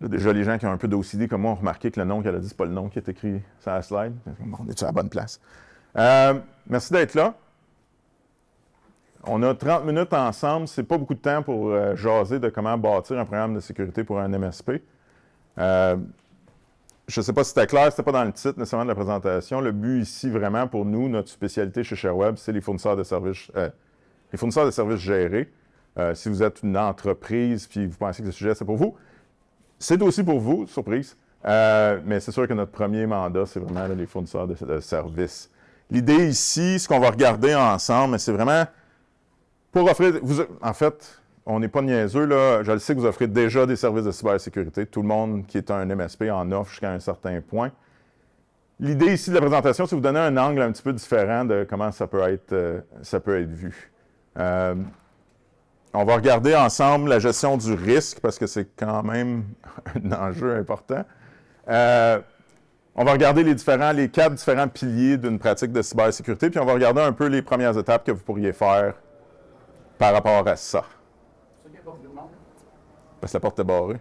Là, déjà, les gens qui ont un peu d'OCD comme moi ont remarqué que le nom qu'elle a dit, c'est pas le nom qui est écrit sur la slide. On est-tu à la bonne place? Merci d'être là. On a 30 minutes ensemble. C'est pas beaucoup de temps pour jaser de comment bâtir un programme de sécurité pour un MSP. Je ne sais pas si c'était clair, c'était pas dans le titre nécessairement de la présentation. Le but ici, vraiment, pour nous, notre spécialité chez ShareWeb, c'est les fournisseurs de services gérés. Si vous êtes une entreprise puis vous pensez que ce sujet, c'est pour vous, c'est aussi pour vous, surprise. Mais c'est sûr que notre premier mandat, c'est vraiment là, les fournisseurs de services. L'idée ici, ce qu'on va regarder ensemble, c'est vraiment pour offrir... en fait, on n'est pas niaiseux, là. Je le sais que vous offrez déjà des services de cybersécurité. Tout le monde qui est un MSP en offre jusqu'à un certain point. L'idée ici de la présentation, c'est de vous donner un angle un petit peu différent de comment ça peut être vu. On va regarder ensemble la gestion du risque, parce que c'est quand même un enjeu important. On va regarder les 4 différents piliers d'une pratique de cybersécurité, puis on va regarder un peu les premières étapes que vous pourriez faire par rapport à ça. Parce que la porte est barrée.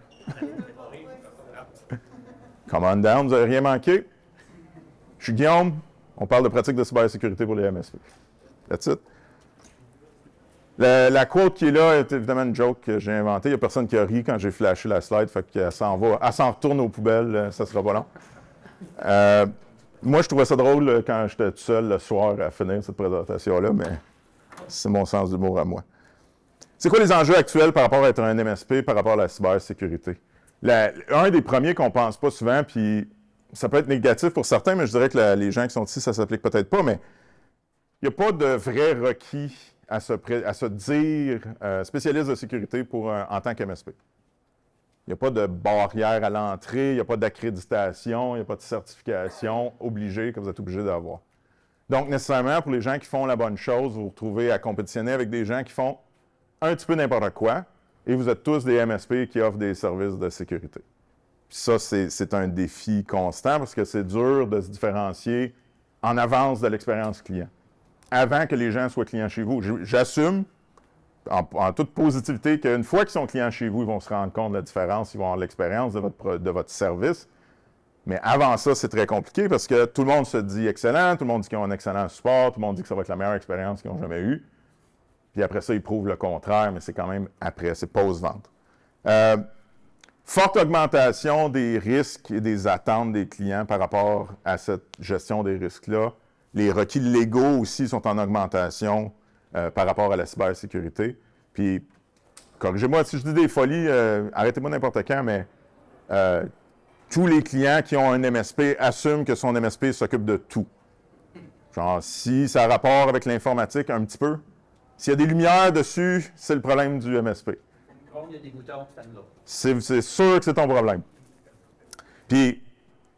Come on down, vous n'avez rien manqué. Je suis Guillaume, on parle de pratique de cybersécurité pour les MSP. That's it. La quote qui est là est évidemment une joke que j'ai inventée. Il n'y a personne qui a ri quand j'ai flashé la slide, fait qu'elle s'en retourne aux poubelles, ça ne sera pas long. Moi, je trouvais ça drôle quand j'étais tout seul le soir à finir cette présentation-là, mais c'est mon sens d'humour à moi. C'est quoi les enjeux actuels par rapport à être un MSP, par rapport à la cybersécurité? Un des premiers qu'on ne pense pas souvent, puis ça peut être négatif pour certains, mais je dirais que les gens qui sont ici, ça ne s'applique peut-être pas, mais il n'y a pas de vrai requis à se dire spécialiste de sécurité en tant qu'MSP. Il n'y a pas de barrière à l'entrée, il n'y a pas d'accréditation, il n'y a pas de certification obligée que vous êtes obligé d'avoir. Donc, nécessairement, pour les gens qui font la bonne chose, vous vous retrouvez à compétitionner avec des gens qui font un petit peu n'importe quoi, et vous êtes tous des MSP qui offrent des services de sécurité. Puis ça, c'est un défi constant parce que c'est dur de se différencier en avance de l'expérience client, avant que les gens soient clients chez vous. J'assume, en toute positivité, qu'une fois qu'ils sont clients chez vous, ils vont se rendre compte de la différence, ils vont avoir l'expérience de votre service. Mais avant ça, c'est très compliqué parce que tout le monde se dit excellent, tout le monde dit qu'ils ont un excellent support, tout le monde dit que ça va être la meilleure expérience qu'ils ont jamais eue. Puis après ça, ils prouvent le contraire, mais c'est quand même après, c'est post-vente. Forte augmentation des risques et des attentes des clients par rapport à cette gestion des risques-là. Les requis légaux aussi sont en augmentation par rapport à la cybersécurité. Puis, corrigez-moi si je dis des folies, arrêtez-moi n'importe quand, mais tous les clients qui ont un MSP assument que son MSP s'occupe de tout. Genre, si ça a rapport avec l'informatique un petit peu, s'il y a des lumières dessus, c'est le problème du MSP. Il y a des boutons, c'est sûr que c'est ton problème. Puis,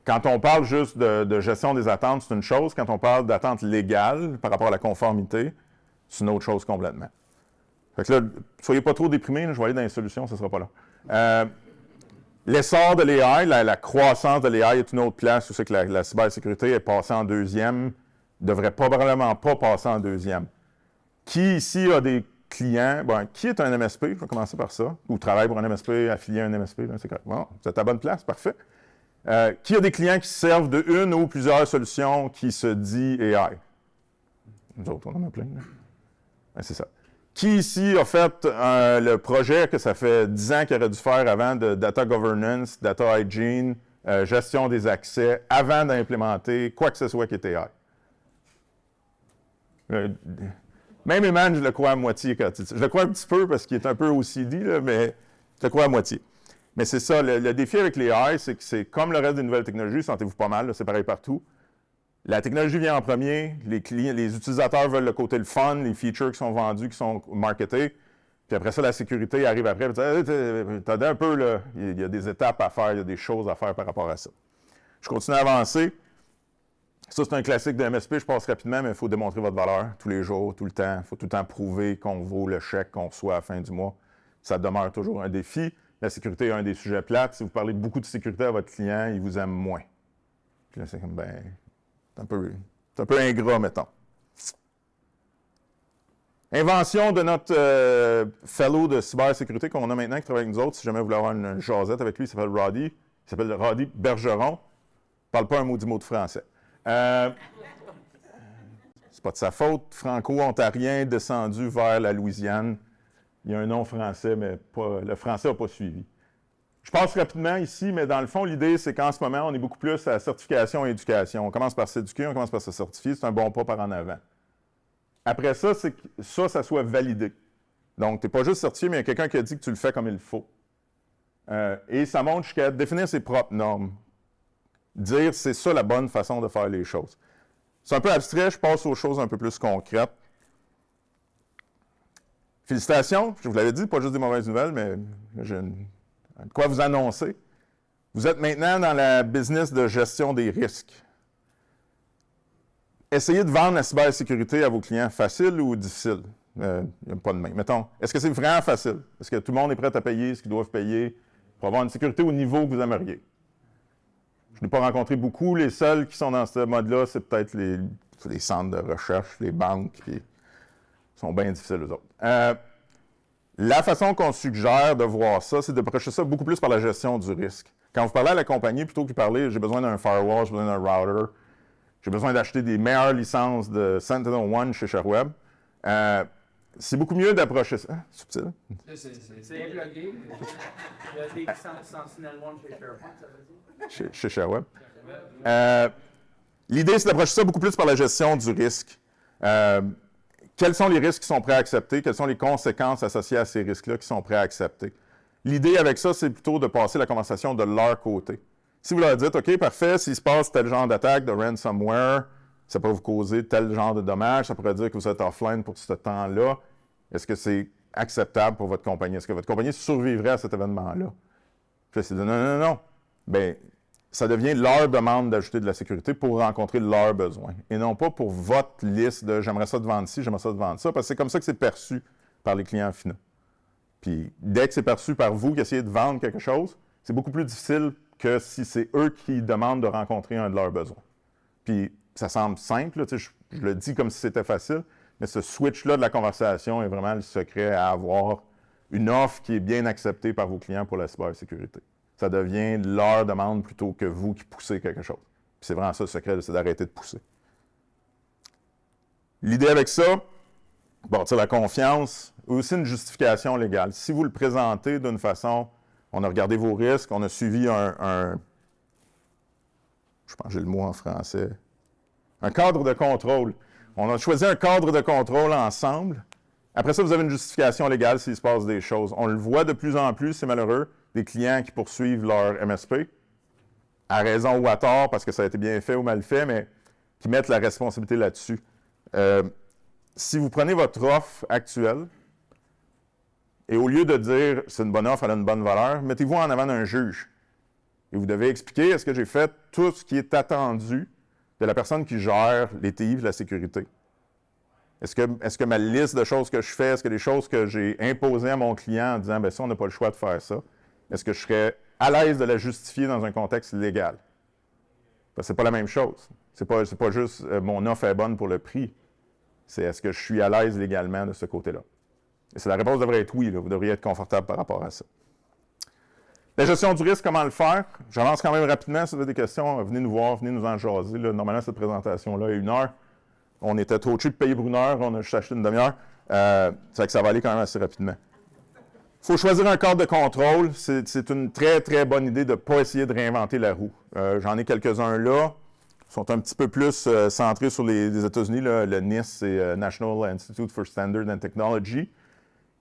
quand on parle juste de gestion des attentes, c'est une chose. Quand on parle d'attente légale par rapport à la conformité, c'est une autre chose complètement. Fait que là, soyez pas trop déprimés, là, je vais aller dans les solutions, ça ne sera pas là. L'essor de l'AI, la croissance de l'AI est une autre place où c'est que la cybersécurité est passée en deuxième, ne devrait probablement pas passer en deuxième. Qui ici a des clients? Bon, qui est un MSP? Je vais commencer par ça. Ou travaille pour un MSP, affilié à un MSP, là, c'est correct. Bon, vous êtes à la bonne place, parfait. Qui a des clients qui servent de une ou plusieurs solutions qui se dit AI? Nous autres, on en a plein. Ben, c'est ça. Qui ici a fait le projet que ça fait 10 ans qu'il aurait dû faire avant de data governance, data hygiene, gestion des accès, avant d'implémenter quoi que ce soit qui est AI? Même Eman, je le crois à moitié. Je le crois un petit peu parce qu'il est un peu OCD, là, mais je le crois à moitié. Mais c'est ça, le défi avec les AI, c'est que c'est comme le reste des nouvelles technologies, sentez-vous pas mal, là, c'est pareil partout. La technologie vient en premier, les utilisateurs veulent le côté le fun, les features qui sont vendus, qui sont marketés, puis après ça, la sécurité arrive après, t'as un peu, là, il y a des étapes à faire, il y a des choses à faire par rapport à ça. Je continue à avancer. Ça, c'est un classique de MSP, je passe rapidement, mais il faut démontrer votre valeur tous les jours, tout le temps. Il faut tout le temps prouver qu'on vaut le chèque qu'on reçoit à la fin du mois. Ça demeure toujours un défi. La sécurité est un des sujets plates. Si vous parlez beaucoup de sécurité à votre client, il vous aime moins. Puis là, c'est comme, c'est un peu ingrat, mettons. Invention de notre fellow de cybersécurité qu'on a maintenant qui travaille avec nous autres. Si jamais vous voulez avoir une jasette avec lui, il s'appelle Roddy. Il s'appelle Roddy Bergeron. Il ne parle pas un maudit mot de français. C'est pas de sa faute. Franco-ontarien descendu vers la Louisiane. Il y a un nom français, mais le français n'a pas suivi. Je passe rapidement ici, mais dans le fond, l'idée, c'est qu'en ce moment, on est beaucoup plus à certification et éducation. On commence par s'éduquer, on commence par se certifier. C'est un bon pas par en avant. Après ça, c'est que ça soit validé. Donc, tu n'es pas juste certifié, mais il y a quelqu'un qui a dit que tu le fais comme il faut. Et ça monte jusqu'à définir ses propres normes. Dire, c'est ça la bonne façon de faire les choses. C'est un peu abstrait, je passe aux choses un peu plus concrètes. Félicitations, je vous l'avais dit, pas juste des mauvaises nouvelles, mais j'ai de quoi vous annoncer. Vous êtes maintenant dans la business de gestion des risques. Essayez de vendre la cybersécurité à vos clients facile ou difficile? Il n'y a pas de main. Mettons, est-ce que c'est vraiment facile? Est-ce que tout le monde est prêt à payer ce qu'ils doivent payer pour avoir une sécurité au niveau que vous aimeriez? Je n'ai pas rencontré beaucoup. Les seuls qui sont dans ce mode-là, c'est peut-être les centres de recherche, les banques, qui sont bien difficiles, eux autres. La façon qu'on suggère de voir ça, c'est d'approcher ça beaucoup plus par la gestion du risque. Quand vous parlez à la compagnie, plutôt que de parler « j'ai besoin d'un firewall, j'ai besoin d'un router », j'ai besoin d'acheter des meilleures licences de SentinelOne chez ShareWeb. C'est beaucoup mieux d'approcher ça. Ah, subtil. C'est plugué. Il y a des licences SentinelOne chez SharePoint, ça veut dire? Chez ShareWeb. L'idée, c'est d'approcher ça beaucoup plus par la gestion du risque. Quels sont les risques qui sont prêts à accepter? Quelles sont les conséquences associées à ces risques-là qui sont prêts à accepter? L'idée avec ça, c'est plutôt de passer la conversation de leur côté. Si vous leur dites, OK, parfait, s'il se passe tel genre d'attaque, de ransomware, ça peut vous causer tel genre de dommages, ça pourrait dire que vous êtes offline pour ce temps-là. Est-ce que c'est acceptable pour votre compagnie? Est-ce que votre compagnie survivrait à cet événement-là? Puis c'est de non. Bien, ça devient leur demande d'ajouter de la sécurité pour rencontrer leurs besoins. Et non pas pour votre liste de j'aimerais ça de vendre ci, j'aimerais ça de vendre ça, parce que c'est comme ça que c'est perçu par les clients finaux. Puis dès que c'est perçu par vous qui essayez de vendre quelque chose, c'est beaucoup plus difficile que si c'est eux qui demandent de rencontrer un de leurs besoins. Puis, ça semble simple, là, je le dis comme si c'était facile, mais ce switch-là de la conversation est vraiment le secret à avoir une offre qui est bien acceptée par vos clients pour la cybersécurité. Ça devient leur demande plutôt que vous qui poussez quelque chose. Puis c'est vraiment ça le secret, c'est d'arrêter de pousser. L'idée avec ça, bâtir la confiance, aussi une justification légale. Si vous le présentez d'une façon... On a regardé vos risques, on a suivi je pense que j'ai le mot en français, un cadre de contrôle. On a choisi un cadre de contrôle ensemble. Après ça, vous avez une justification légale s'il se passe des choses. On le voit de plus en plus, c'est malheureux, des clients qui poursuivent leur MSP, à raison ou à tort, parce que ça a été bien fait ou mal fait, mais qui mettent la responsabilité là-dessus. Si vous prenez votre offre actuelle, et au lieu de dire « c'est une bonne offre, elle a une bonne valeur », mettez-vous en avant d'un juge. Et vous devez expliquer « est-ce que j'ai fait tout ce qui est attendu de la personne qui gère les TI et la sécurité? Est-ce que ma liste de choses que je fais, est-ce que les choses que j'ai imposées à mon client en disant « bien ça, on n'a pas le choix de faire ça », est-ce que je serais à l'aise de la justifier dans un contexte légal? Parce que c'est pas la même chose. C'est pas juste mon offre est bonne pour le prix. C'est est-ce que je suis à l'aise légalement de ce côté-là? Et la réponse devrait être oui, là. Vous devriez être confortable par rapport à ça. La gestion du risque, comment le faire? J'avance quand même rapidement. Si vous avez des questions, venez nous voir, venez nous en jaser. Là. Normalement, cette présentation-là est 1 heure. On était trop cheap de payer pour 1 heure, on a juste acheté une demi-heure. Ça fait que ça va aller quand même assez rapidement. Il faut choisir un cadre de contrôle. C'est une très, très bonne idée de ne pas essayer de réinventer la roue. J'en ai quelques-uns là. Ils sont un petit peu plus centrés sur les États-Unis. Là. Le NIST, c'est National Institute for Standard and Technology,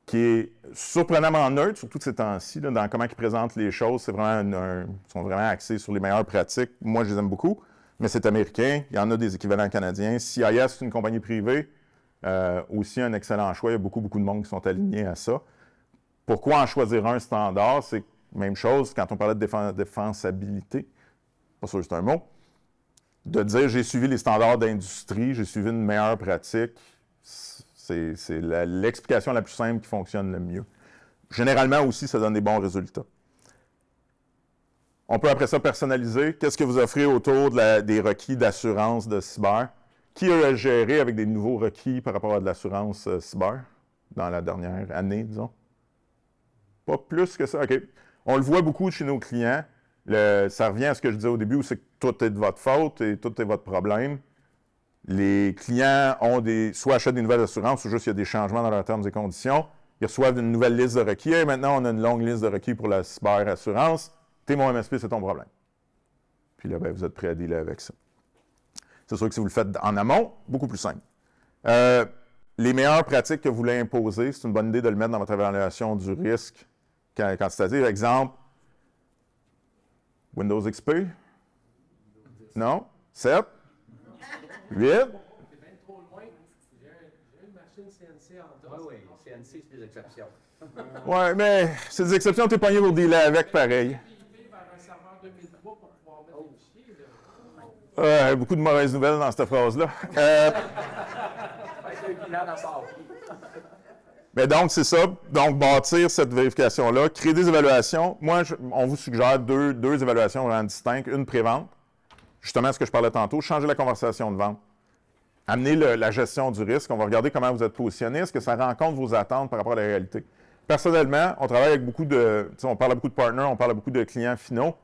qui est surprenamment neutre, surtout ces temps-ci, là, dans comment ils présentent les choses. Ils sont vraiment axés sur les meilleures pratiques. Moi, je les aime beaucoup, mais c'est américain. Il y en a des équivalents canadiens. CIS, c'est une compagnie privée. Aussi un excellent choix. Il y a beaucoup de monde qui sont alignés à ça. Pourquoi en choisir un standard? C'est même chose quand on parlait de défensabilité. Pas sûr que c'est un mot. De dire j'ai suivi les standards d'industrie, j'ai suivi une meilleure pratique. C'est l'explication la plus simple qui fonctionne le mieux. Généralement aussi, ça donne des bons résultats. On peut après ça personnaliser. Qu'est-ce que vous offrez autour des requis d'assurance de cyber? Qui a géré avec des nouveaux requis par rapport à de l'assurance cyber dans la dernière année, disons? Pas plus que ça, OK. On le voit beaucoup chez nos clients. Ça revient à ce que je disais au début, où c'est que tout est de votre faute et tout est votre problème. Les clients ont soit achètent des nouvelles assurances ou juste il y a des changements dans leurs termes et conditions. Ils reçoivent une nouvelle liste de requis. Et maintenant, on a une longue liste de requis pour la cyberassurance. T'es mon MSP, c'est ton problème. Puis là, ben, vous êtes prêt à dealer avec ça. C'est sûr que si vous le faites en amont, beaucoup plus simple. Les meilleures pratiques que vous voulez imposer, c'est une bonne idée de le mettre dans votre évaluation du risque quantitatif. Exemple, Windows XP? Non? 7? 8? C'est bien trop loin. J'ai une machine CNC en dos. Oui, CNC, c'est des exceptions. Ouais, mais c'est des exceptions, t'es pogné pour dealer avec pareil. Il vers un serveur 2003 pour pouvoir mettre les fichiers. Beaucoup de mauvaises nouvelles dans cette phrase-là. Mais donc, c'est ça. Donc, bâtir cette vérification-là, créer des évaluations. Moi, on vous suggère deux évaluations vraiment distinctes. Une pré-vente, justement ce que je parlais tantôt, changer la conversation de vente. Amener la gestion du risque. On va regarder comment vous êtes positionné. Est-ce que ça rencontre vos attentes par rapport à la réalité? Personnellement, on travaille avec beaucoup de... On parle à beaucoup de partners, on parle à beaucoup de clients finaux.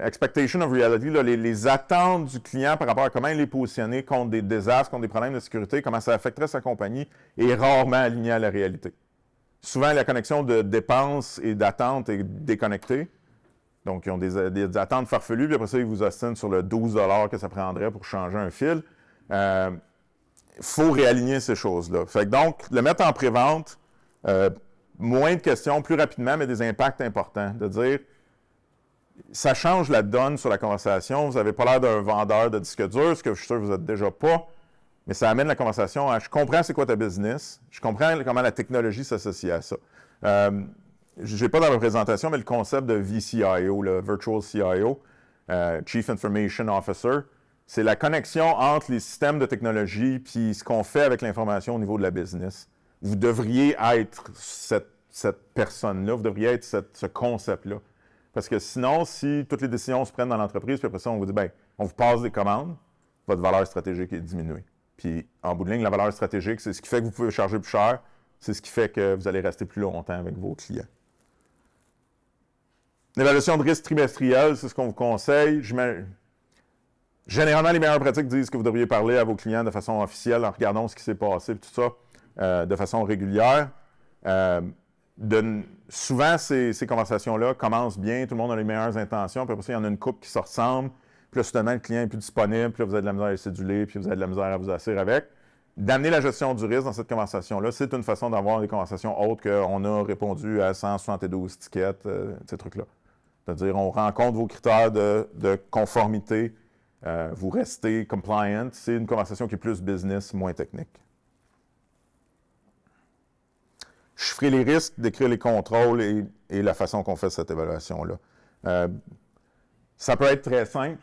Expectation of reality, là, les attentes du client par rapport à comment il est positionné contre des désastres, contre des problèmes de sécurité, comment ça affecterait sa compagnie, est rarement aligné à la réalité. Souvent, la connexion de dépenses et d'attentes est déconnectée. Donc, ils ont des attentes farfelues, puis après ça, ils vous ostinent sur le 12 $ que ça prendrait pour changer un fil. Il faut réaligner ces choses-là. Fait que donc, le mettre en pré-vente, moins de questions, plus rapidement, mais des impacts importants. De dire, ça change la donne sur la conversation. Vous n'avez pas l'air d'un vendeur de disques durs, ce que je suis sûr que vous n'êtes déjà pas, mais ça amène la conversation à « je comprends c'est quoi ta business, je comprends comment la technologie s'associe à ça ». Je n'ai pas dans ma présentation, mais le concept de VCIO, le Virtual CIO, Chief Information Officer, c'est la connexion entre les systèmes de technologie puis ce qu'on fait avec l'information au niveau de la business. Vous devriez être cette personne-là, vous devriez être ce concept-là. Parce que sinon, si toutes les décisions se prennent dans l'entreprise, puis après ça, on vous dit, bien, on vous passe des commandes, votre valeur stratégique est diminuée. Puis, en bout de ligne, la valeur stratégique, c'est ce qui fait que vous pouvez charger plus cher, c'est ce qui fait que vous allez rester plus longtemps avec vos clients. L'évaluation de risque trimestrielle, c'est ce qu'on vous conseille. Généralement, les meilleures pratiques disent que vous devriez parler à vos clients de façon officielle en regardant ce qui s'est passé, tout ça, de façon régulière. Souvent, ces conversations-là commencent bien, tout le monde a les meilleures intentions, puis après ça, il y en a une couple qui se ressemble, puis là, soudainement, le client n'est plus disponible, puis là, vous avez de la misère à le céduler, puis vous avez de la misère à vous assurer avec. D'amener la gestion du risque dans cette conversation-là, c'est une façon d'avoir des conversations autres qu'on a répondu à 172 tickets, ces trucs-là. C'est-à-dire, on rencontre vos critères de conformité, vous restez compliant, c'est une conversation qui est plus business, moins technique. Chiffrer les risques, décrire les contrôles et la façon qu'on fait cette évaluation-là. Ça peut être très simple,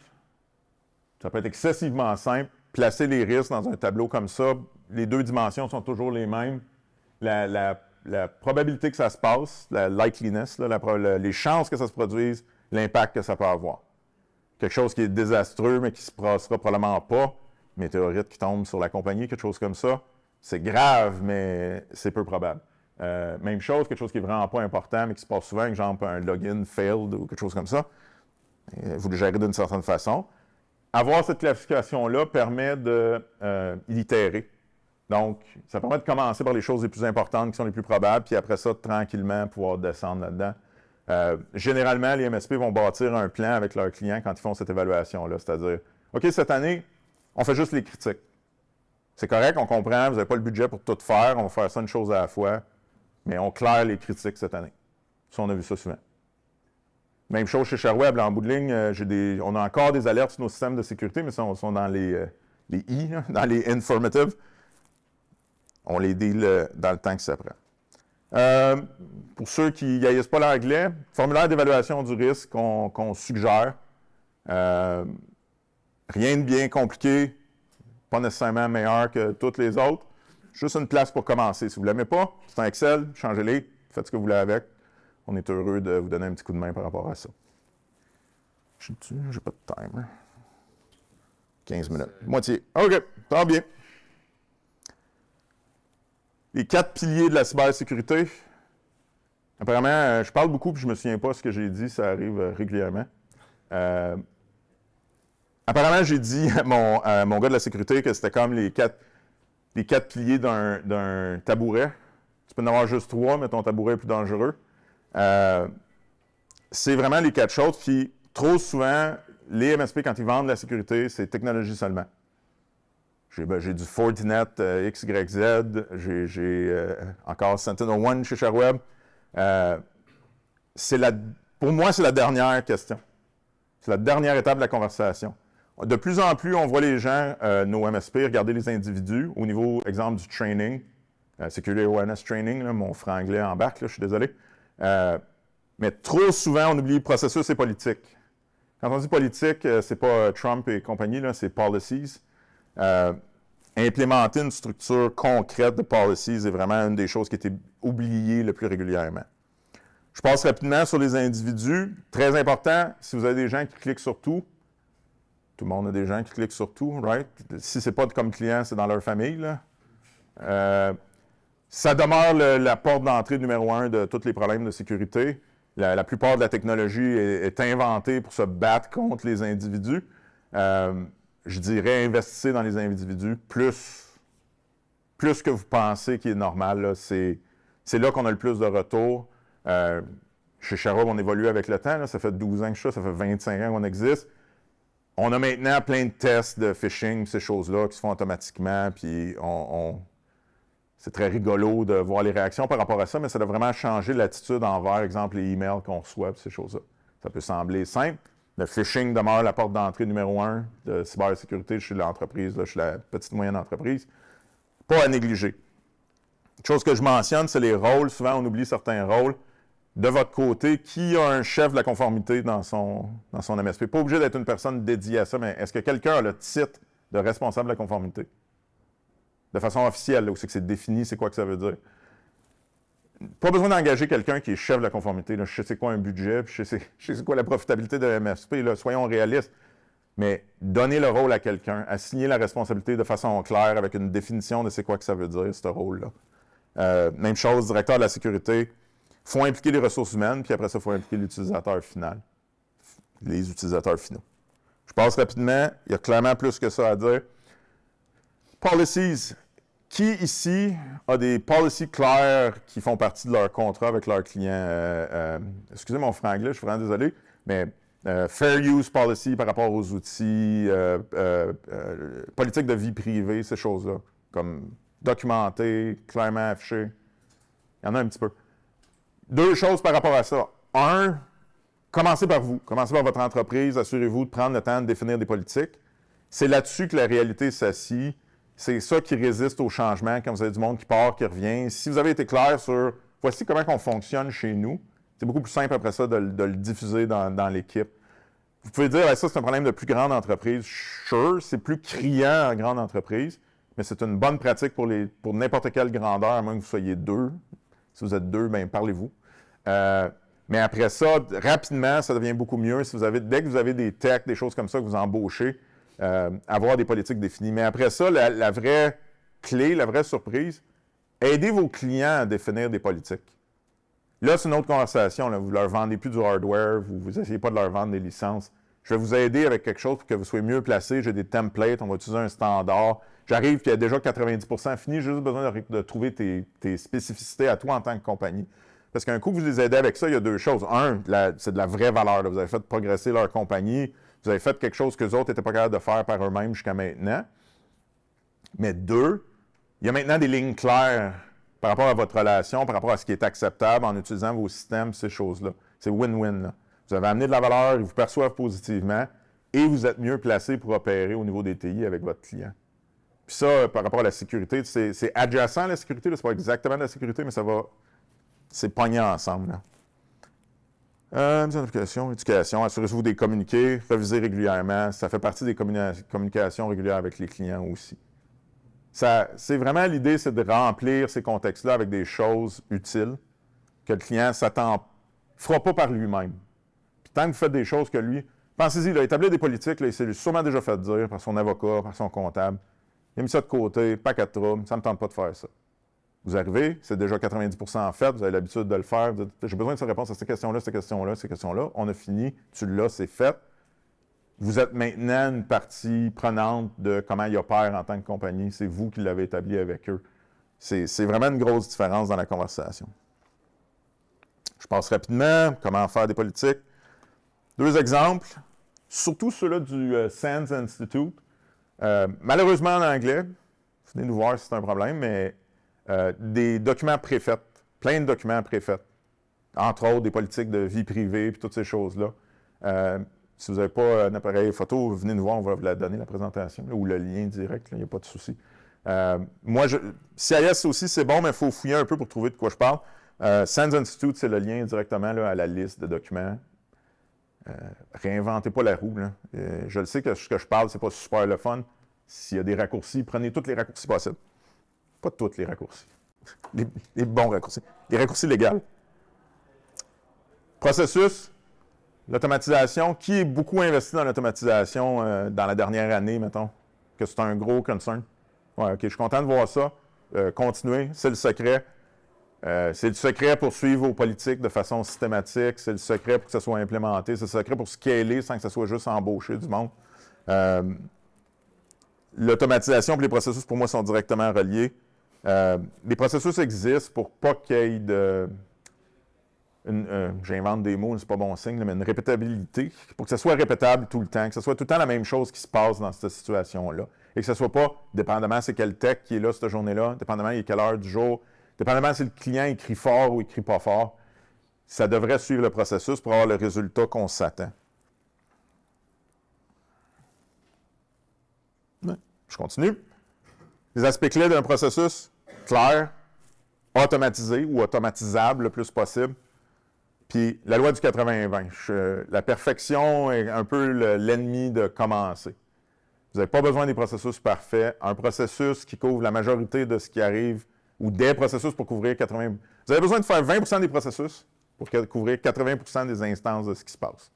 ça peut être excessivement simple. Placer les risques dans un tableau comme ça, les deux dimensions sont toujours les mêmes. La probabilité que ça se passe, la likeliness, les chances que ça se produise, l'impact que ça peut avoir. Quelque chose qui est désastreux, mais qui ne se passera probablement pas, météorite qui tombe sur la compagnie, quelque chose comme ça, c'est grave, mais c'est peu probable. Même chose, quelque chose qui n'est vraiment pas important, mais qui se passe souvent, exemple un login failed ou quelque chose comme ça. Vous le gérez d'une certaine façon. Avoir cette classification-là permet d'itérer. Donc, ça permet de commencer par les choses les plus importantes qui sont les plus probables, puis après ça, tranquillement, pouvoir descendre là-dedans. Généralement, les MSP vont bâtir un plan avec leurs clients quand ils font cette évaluation-là. C'est-à-dire, OK, cette année, on fait juste les critiques. C'est correct, on comprend, vous n'avez pas le budget pour tout faire, on va faire ça une chose à la fois, mais on claire les critiques cette année. Ça, on a vu ça souvent. Même chose chez ShareWeb, en bout de ligne, on a encore des alertes sur nos systèmes de sécurité, mais ça, sont dans les I, dans les informative. On les deal dans le temps que ça prend. Pour ceux qui n'haïssent pas l'anglais, formulaire d'évaluation du risque qu'on suggère. Rien de bien compliqué, pas nécessairement meilleur que toutes les autres. Juste une place pour commencer. Si vous ne l'aimez pas, c'est un Excel, changez-les, faites ce que vous voulez avec. On est heureux de vous donner un petit coup de main par rapport à ça. J'ai pas de timer. 15 minutes. Moitié. OK, ça va bien. Les 4 piliers de la cybersécurité. Apparemment, je parle beaucoup puis je ne me souviens pas ce que j'ai dit, ça arrive régulièrement. Apparemment, j'ai dit à mon gars de la sécurité que c'était comme les quatre piliers d'un tabouret. Tu peux en avoir juste 3, mais ton tabouret est plus dangereux. C'est vraiment les 4 choses. Puis, trop souvent, les MSP, quand ils vendent la sécurité, c'est technologie seulement. J'ai du Fortinet XYZ, j'ai encore SentinelOne chez ShareWeb. Pour moi, c'est la dernière question. C'est la dernière étape de la conversation. De plus en plus, on voit les gens, nos MSP, regarder les individus au niveau, exemple, du training, Security Awareness Training, là, mon franglais embarque, là, je suis désolé. Mais trop souvent, on oublie le processus et politique. Quand on dit politique, c'est pas Trump et compagnie, là, c'est policies. Implémenter une structure concrète de policies est vraiment une des choses qui a été oubliée le plus régulièrement. Je passe rapidement sur les individus. Très important, si vous avez des gens qui cliquent sur tout le monde a des gens qui cliquent sur tout, right? Si ce n'est pas comme client, c'est dans leur famille, là. Ça demeure la porte d'entrée numéro 1 de tous les problèmes de sécurité. La plupart de la technologie est inventée pour se battre contre les individus. Je dirais, investissez dans les individus plus que vous pensez qui est normal. Là. C'est là qu'on a le plus de retours. Chez ShareWeb, on évolue avec le temps. Là. Ça fait 12 ans que je suis là, ça fait 25 ans qu'on existe. On a maintenant plein de tests de phishing, ces choses-là, qui se font automatiquement. Puis c'est très rigolo de voir les réactions par rapport à ça, mais ça doit vraiment changer l'attitude envers, exemple, les emails qu'on reçoit, ces choses-là. Ça peut sembler simple. Le phishing demeure la porte d'entrée numéro 1 de cybersécurité chez l'entreprise, chez la petite moyenne entreprise. Pas à négliger. Une chose que je mentionne, c'est les rôles. Souvent, on oublie certains rôles. De votre côté, qui a un chef de la conformité dans son MSP? Pas obligé d'être une personne dédiée à ça, mais est-ce que quelqu'un a le titre de responsable de la conformité? De façon officielle, là, où c'est que c'est défini, c'est quoi que ça veut dire? Pas besoin d'engager quelqu'un qui est chef de la conformité. Là. Je sais c'est quoi un budget, puis je sais c'est quoi la profitabilité de MSP. Là. Soyons réalistes. Mais donner le rôle à quelqu'un, assigner la responsabilité de façon claire avec une définition de c'est quoi que ça veut dire, ce rôle-là. Même chose, directeur de la sécurité. Il faut impliquer les ressources humaines, puis après ça, il faut impliquer l'utilisateur final. Les utilisateurs finaux. Je passe rapidement. Il y a clairement plus que ça à dire. Policies. Qui ici a des policies claires qui font partie de leur contrat avec leurs clients? Excusez mon franglais, je suis vraiment désolé, mais Fair Use Policy par rapport aux outils, politique de vie privée, ces choses-là, comme documenté, clairement affiché. Il y en a un petit peu. 2 choses par rapport à ça. 1, commencez par vous. Commencez par votre entreprise. Assurez-vous de prendre le temps de définir des politiques. C'est là-dessus que la réalité s'assit. C'est ça qui résiste au changement quand vous avez du monde qui part, qui revient. Si vous avez été clair sur « voici comment on fonctionne chez nous », c'est beaucoup plus simple après ça de le diffuser dans l'équipe. Vous pouvez dire ça, c'est un problème de plus grande entreprise. Sure, c'est plus criant en grande entreprise, mais c'est une bonne pratique pour n'importe quelle grandeur, à moins que vous soyez 2. Si vous êtes 2, bien, parlez-vous. Mais après ça, rapidement, ça devient beaucoup mieux. Dès que vous avez des techs, des choses comme ça que vous embauchez, avoir des politiques définies. Mais après ça, la vraie clé, la vraie surprise, aidez vos clients à définir des politiques. Là, c'est une autre conversation. Là. Vous ne leur vendez plus du hardware, vous n'essayez pas de leur vendre des licences. Je vais vous aider avec quelque chose pour que vous soyez mieux placé. J'ai des templates, on va utiliser un standard. J'arrive, puis il y a déjà 90% fini, j'ai juste besoin de trouver tes spécificités à toi en tant que compagnie. Parce qu'un coup que vous les aidez avec ça, il y a 2 choses. 1, c'est de la vraie valeur. Là. Vous avez fait progresser leur compagnie. Vous avez fait quelque chose que les autres n'étaient pas capables de faire par eux-mêmes jusqu'à maintenant. Mais 2, il y a maintenant des lignes claires par rapport à votre relation, par rapport à ce qui est acceptable en utilisant vos systèmes, ces choses-là. C'est win-win. Là. Vous avez amené de la valeur, ils vous perçoivent positivement et vous êtes mieux placé pour opérer au niveau des TI avec votre client. Puis ça, par rapport à la sécurité, c'est adjacent à la sécurité. Ce n'est pas exactement de la sécurité, mais c'est pogné ensemble. Là. Mise en application, éducation, assurez-vous des communiqués, revisez régulièrement. Ça fait partie des communications régulières avec les clients aussi. C'est vraiment l'idée, c'est de remplir ces contextes-là avec des choses utiles que le client ne fera pas par lui-même. Puis tant que vous faites des choses que lui, Pensez-y, là, établir des politiques, là, il s'est sûrement déjà fait dire par son avocat, par son comptable. Il a mis ça de côté, pas de trouble, ça ne me tente pas de faire ça. Vous arrivez, c'est déjà 90% fait, vous avez l'habitude de le faire. J'ai besoin de sa réponse à cette question-là, cette question-là, cette question-là. On a fini, tu l'as, c'est fait. Vous êtes maintenant une partie prenante de comment il opère en tant que compagnie. C'est vous qui l'avez établi avec eux. C'est vraiment une grosse différence dans la conversation. Je passe rapidement, comment faire des politiques. 2 exemples, surtout ceux-là du SANS Institute. Malheureusement en anglais, venez nous voir si c'est un problème, mais des documents préfaits, plein de documents préfaits. Entre autres, des politiques de vie privée, puis toutes ces choses-là. Si vous n'avez pas un appareil photo, venez nous voir, on va vous la donner, la présentation, là, ou le lien direct, il n'y a pas de souci. CIS aussi, c'est bon, mais il faut fouiller un peu pour trouver de quoi je parle. SANS Institute, c'est le lien directement là, à la liste de documents. Réinventez pas la roue. Là. Je le sais que ce que je parle, c'est pas super le fun. S'il y a des raccourcis, prenez tous les raccourcis possibles. Pas tous les raccourcis. Les bons raccourcis. Les raccourcis légaux. Processus, l'automatisation. Qui est beaucoup investi dans l'automatisation dans la dernière année, mettons? Que c'est un gros concern. Ouais, OK, je suis content de voir ça. Continuez, c'est le secret. C'est le secret pour suivre vos politiques de façon systématique. C'est le secret pour que ça soit implémenté. C'est le secret pour scaler sans que ça soit juste embaucher du monde. L'automatisation et les processus, pour moi, sont directement reliés. Les processus existent pour pas qu'il y ait de... j'invente des mots, c'est pas bon signe, mais une répétabilité, pour que ça soit répétable tout le temps, que ce soit tout le temps la même chose qui se passe dans cette situation-là, et que ce soit pas, dépendamment c'est quel tech qui est là cette journée-là, dépendamment il est quelle heure du jour, dépendamment si le client écrit fort ou écrit pas fort, ça devrait suivre le processus pour avoir le résultat qu'on s'attend. Je continue. Les aspects clés d'un processus clair, automatisé ou automatisable le plus possible. Puis la loi du 80-20. La perfection est un peu l'ennemi de commencer. Vous n'avez pas besoin des processus parfaits. Un processus qui couvre la majorité de ce qui arrive, ou des processus pour couvrir 80%. Vous avez besoin de faire 20% des processus pour couvrir 80% des instances de ce qui se passe.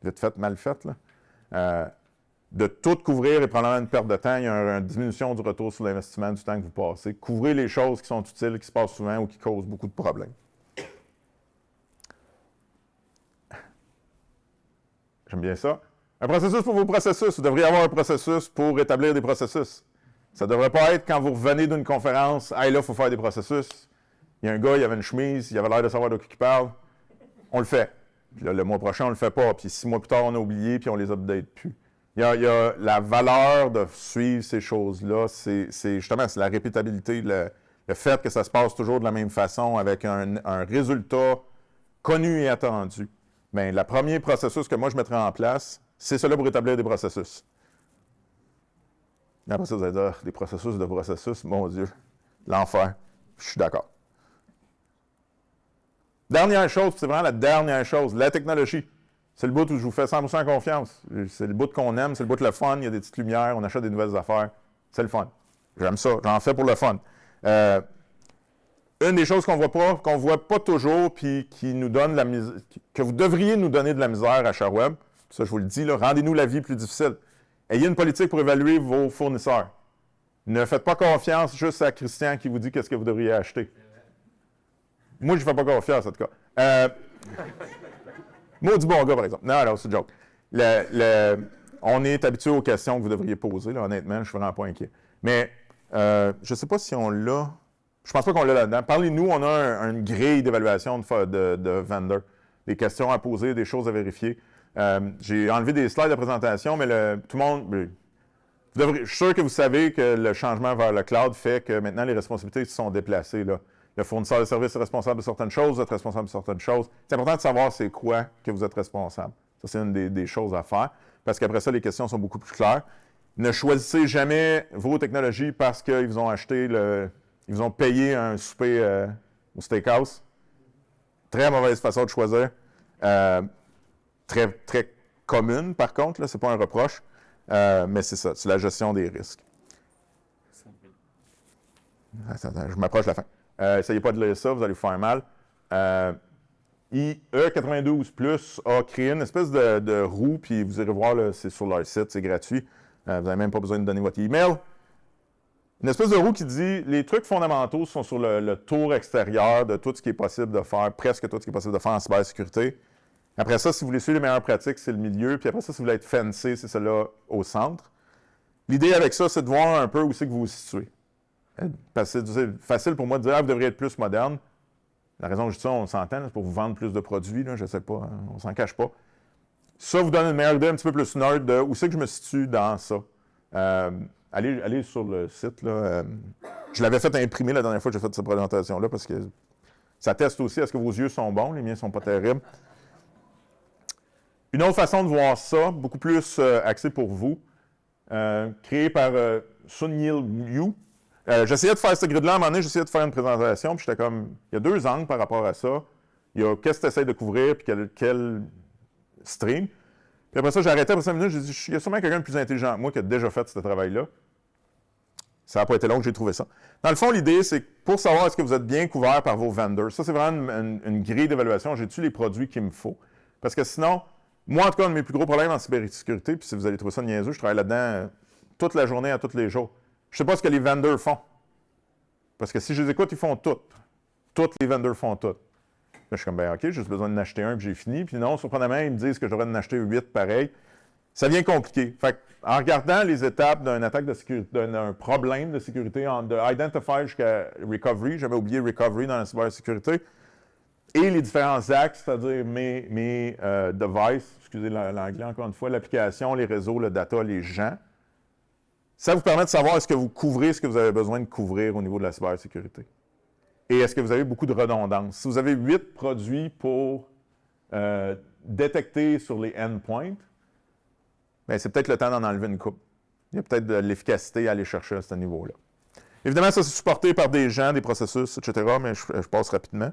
Vite fait, mal fait, là. De tout couvrir est probablement une perte de temps. Il y a une diminution du retour sur l'investissement du temps que vous passez. Couvrez les choses qui sont utiles, qui se passent souvent ou qui causent beaucoup de problèmes. J'aime bien ça. Un processus pour vos processus. Vous devriez avoir un processus pour établir des processus. Ça ne devrait pas être quand vous revenez d'une conférence, « Hey, là, il faut faire des processus. » Il y a un gars, il avait une chemise, il avait l'air de savoir de qui il parle. On le fait. Puis là, le mois prochain, on ne le fait pas. Puis 6 mois plus tard, on a oublié, puis on les update plus. Il y a la valeur de suivre ces choses-là, c'est justement la répétabilité, le fait que ça se passe toujours de la même façon avec un résultat connu et attendu. Bien, le premier processus que moi je mettrais en place, c'est cela pour établir des processus. Après ça, vous allez dire, des processus, mon Dieu, l'enfer. Je suis d'accord. Dernière chose, c'est vraiment la dernière chose, la technologie. C'est le bout où je vous fais 100% confiance. C'est le bout qu'on aime, c'est le bout le fun, il y a des petites lumières, on achète des nouvelles affaires. C'est le fun. J'aime ça, j'en fais pour le fun. Une des choses qu'on ne voit pas toujours, puis qui nous donne la misère, que vous devriez nous donner de la misère à ShareWeb, ça je vous le dis, là, rendez-nous la vie plus difficile. Ayez une politique pour évaluer vos fournisseurs. Ne faites pas confiance juste à Christian qui vous dit qu'est-ce que vous devriez acheter. Moi, je ne fais pas confiance, en tout cas. Maudit bon gars, par exemple. Non, c'est une joke. On est habitué aux questions que vous devriez poser, là, honnêtement, je ne suis vraiment pas inquiet. Mais je ne sais pas si on l'a. Je pense pas qu'on l'a là-dedans. Parlez-nous, on a une grille d'évaluation de vendor. Des questions à poser, des choses à vérifier. J'ai enlevé des slides de présentation, mais tout le monde... je suis sûr que vous savez que le changement vers le cloud fait que maintenant les responsabilités se sont déplacées, là. Le fournisseur de services est responsable de certaines choses, vous êtes responsable de certaines choses. C'est important de savoir c'est quoi que vous êtes responsable. Ça, c'est une des choses à faire, parce qu'après ça, les questions sont beaucoup plus claires. Ne choisissez jamais vos technologies parce qu'ils vous ont acheté ils vous ont payé un souper au steakhouse. Très mauvaise façon de choisir. Très, très commune, par contre, ce n'est pas un reproche. Mais c'est ça, c'est la gestion des risques. Attends, je m'approche de la fin. Essayez pas de lire ça, vous allez vous faire mal. E92 a créé une espèce de roue, puis vous irez voir, là, c'est sur leur site, c'est gratuit. Vous n'avez même pas besoin de donner votre email. Une espèce de roue qui dit les trucs fondamentaux sont sur le tour extérieur de tout ce qui est possible de faire, presque tout ce qui est possible de faire en cybersécurité. Après ça, si vous voulez suivre les meilleures pratiques, c'est le milieu. Puis après ça, si vous voulez être fancy, c'est celle-là au centre. L'idée avec ça, c'est de voir un peu où c'est que vous vous situez. Parce que c'est facile pour moi de dire vous devriez être plus moderne. La raison que je dis ça, on s'entend, c'est pour vous vendre plus de produits, là, je ne sais pas, hein, on s'en cache pas. Ça vous donne une meilleure idée un petit peu plus nerd de où c'est que je me situe dans ça. Allez sur le site. Là, je l'avais fait imprimer la dernière fois que j'ai fait cette présentation-là parce que ça teste aussi est-ce que vos yeux sont bons, les miens ne sont pas terribles. Une autre façon de voir ça, beaucoup plus axé pour vous, créé par Sun-Yil Yu. J'essayais de faire ce grid-là, à un moment donné, j'essayais de faire une présentation, puis j'étais comme, il y a deux angles par rapport à ça. Il y a qu'est-ce que tu essaies de couvrir, puis quel stream. Puis après ça, j'ai arrêté après 5 minutes, j'ai dit, il y a sûrement quelqu'un de plus intelligent que moi qui a déjà fait ce travail-là. Ça n'a pas été long que j'ai trouvé ça. Dans le fond, l'idée, c'est que pour savoir est-ce que vous êtes bien couvert par vos vendors, ça, c'est vraiment une grille d'évaluation. J'ai-tu les produits qu'il me faut? Parce que sinon, moi, en tout cas, un de mes plus gros problèmes en cybersécurité, puis si vous allez trouver ça niaiseux, je travaille là-dedans toute la journée, à tous les jours. Je ne sais pas ce que les vendors font. Parce que si je les écoute, ils font tout. Tous les vendors font tout. Là, je suis comme, ben OK, j'ai juste besoin d'en acheter un, puis j'ai fini. Puis non, surprenamment, ils me disent que je devrais en acheter 8 pareil. Ça devient compliqué. Fait en regardant les étapes d'une attaque de sécurité, d'un problème de sécurité, de identify jusqu'à recovery, j'avais oublié recovery dans la cybersécurité, et les différents axes, c'est-à-dire mes devices, excusez l'anglais encore une fois, l'application, les réseaux, le data, les gens, ça vous permet de savoir est-ce que vous couvrez ce que vous avez besoin de couvrir au niveau de la cybersécurité. Et est-ce que vous avez beaucoup de redondance? Si vous avez 8 produits pour détecter sur les endpoints, bien, c'est peut-être le temps d'en enlever une coupe. Il y a peut-être de l'efficacité à aller chercher à ce niveau-là. Évidemment, ça, c'est supporté par des gens, des processus, etc., mais je passe rapidement.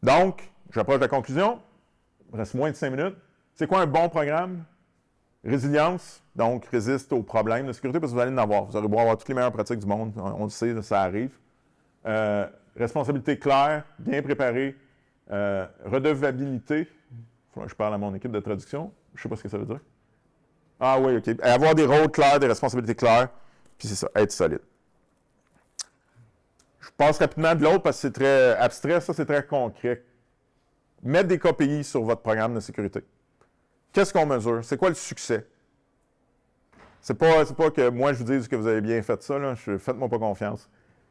Donc, j'approche de la conclusion. Il reste moins de 5 minutes. C'est quoi un bon programme? Résilience, donc résiste aux problèmes de sécurité, parce que vous allez en avoir. Vous aurez beau avoir toutes les meilleures pratiques du monde, on le sait, ça arrive. Responsabilité claire, bien préparée. Redevabilité. Il faut que je parle à mon équipe de traduction. Je ne sais pas ce que ça veut dire. Ah oui, OK. Avoir des rôles clairs, des responsabilités claires, puis c'est ça, être solide. Je passe rapidement de l'autre parce que c'est très abstrait, ça c'est très concret. Mettre des KPI sur votre programme de sécurité. Qu'est-ce qu'on mesure? C'est quoi le succès? C'est pas que moi je vous dise que vous avez bien fait ça, là. Faites-moi pas confiance.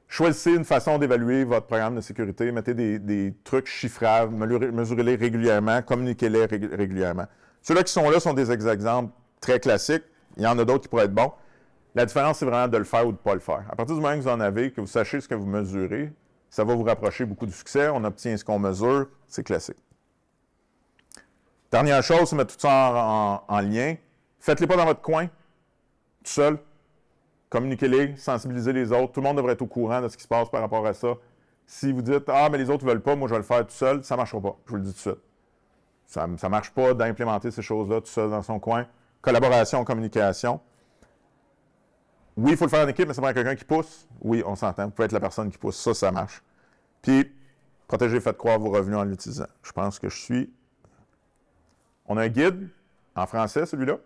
Choisissez une façon d'évaluer votre programme de sécurité, mettez des trucs chiffrables, mesurez-les régulièrement, communiquez-les régulièrement. Ceux-là qui sont là sont des exemples très classiques. Il y en a d'autres qui pourraient être bons. La différence, c'est vraiment de le faire ou de ne pas le faire. À partir du moment que vous en avez, que vous sachez ce que vous mesurez, ça va vous rapprocher beaucoup du succès. On obtient ce qu'on mesure, c'est classique. Dernière chose, c'est mettre tout ça en lien. Faites-les pas dans votre coin, tout seul. Communiquez-les, sensibilisez les autres. Tout le monde devrait être au courant de ce qui se passe par rapport à ça. Si vous dites « Ah, mais les autres ne veulent pas, moi je vais le faire tout seul », ça ne marchera pas. Je vous le dis tout de suite. Ça ne marche pas d'implémenter ces choses-là tout seul dans son coin. Collaboration, communication. Oui, il faut le faire en équipe, mais ça prend quelqu'un qui pousse. Oui, on s'entend. Vous pouvez être la personne qui pousse. Ça marche. Puis, protéger, faites croire vos revenus en l'utilisant. Je pense que je suis... On a un guide, en français, celui-là,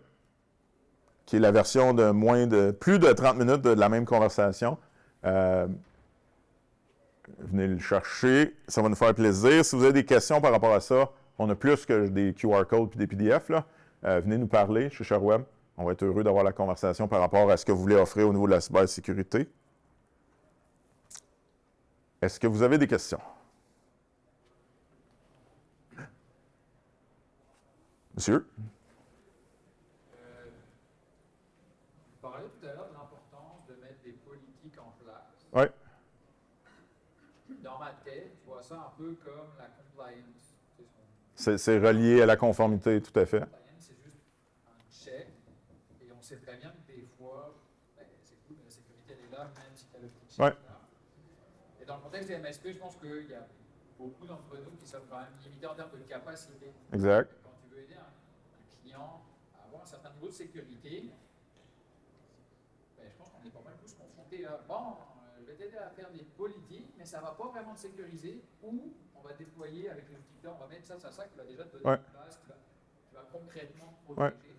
qui est la version de plus de 30 minutes de la même conversation. Venez le chercher. Ça va nous faire plaisir. Si vous avez des questions par rapport à ça, on a plus que des QR codes et des PDF, là. Venez nous parler chez ShareWeb. On va être heureux d'avoir la conversation par rapport à ce que vous voulez offrir au niveau de la cybersécurité. Est-ce que vous avez des questions? Monsieur? Vous parliez tout à l'heure de l'importance de mettre des politiques en place. Oui. Dans ma tête, je vois ça un peu comme la compliance. C'est relié à la conformité, tout à fait. C'est juste un check, et on sait très bien que des fois, ben, c'est cool, mais la sécurité elle est là, même si tu as le petit check là. Et dans le contexte des MSP, je pense qu'il y a beaucoup d'entre nous qui sont quand même limités en termes de capacité. Exact. Quand tu veux aider un client à avoir un certain niveau de sécurité, ben, je pense qu'on est pas mal tous confrontés à bon, le vais t'aider à faire des politiques, mais ça ne va pas vraiment te sécuriser, ou on va déployer avec les outils là, on va mettre ça, qui va déjà te donner une base, qui va concrètement te protéger.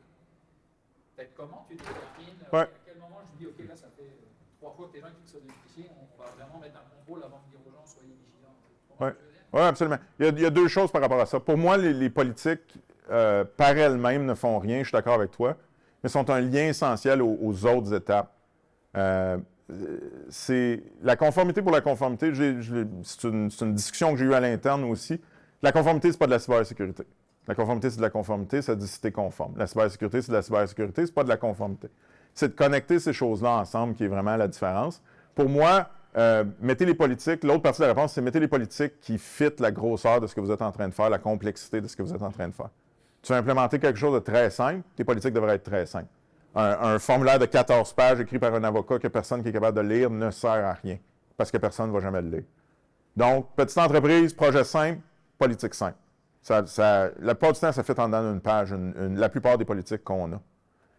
Peut-être comment tu détermines, à quel moment je dis, OK, là, ça fait 3 fois que les gens cliquent sur des fichiers, on va vraiment mettre un contrôle avant de dire aux gens, soyez vigilants. Oui, absolument. Il y a deux choses par rapport à ça. Pour moi, les politiques, par elles-mêmes, ne font rien, je suis d'accord avec toi, mais sont un lien essentiel aux autres étapes. C'est la conformité pour la conformité. C'est une discussion que j'ai eue à l'interne aussi. La conformité, ce n'est pas de la cybersécurité. La conformité, c'est de la conformité, ça dit si t'es conforme. La cybersécurité, c'est de la cybersécurité, c'est pas de la conformité. C'est de connecter ces choses-là ensemble qui est vraiment la différence. Pour moi, mettez les politiques, l'autre partie de la réponse, c'est mettez les politiques qui fitent la grosseur de ce que vous êtes en train de faire, la complexité de ce que vous êtes en train de faire. Tu veux implémenter quelque chose de très simple, tes politiques devraient être très simples. Un formulaire de 14 pages écrit par un avocat que personne qui est capable de lire ne sert à rien, parce que personne ne va jamais le lire. Donc, petite entreprise, projet simple, politique simple. La plupart du temps, ça fait en dedans d'une page, la plupart des politiques qu'on a.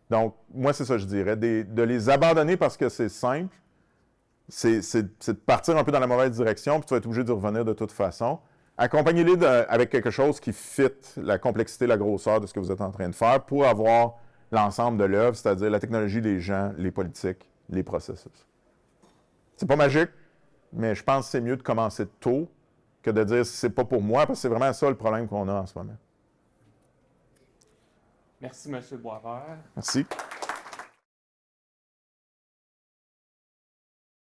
Donc, moi, c'est ça que je dirais. De les abandonner parce que c'est simple, c'est de partir un peu dans la mauvaise direction, puis tu vas être obligé de revenir de toute façon. Accompagnez-les avec quelque chose qui fit la complexité, la grosseur de ce que vous êtes en train de faire pour avoir l'ensemble de l'œuvre, c'est-à-dire la technologie, les gens, les politiques, les processus. C'est pas magique, mais je pense que c'est mieux de commencer tôt que de dire c'est pas pour moi, parce que c'est vraiment ça le problème qu'on a en ce moment. Merci, M. Boisvert. Merci.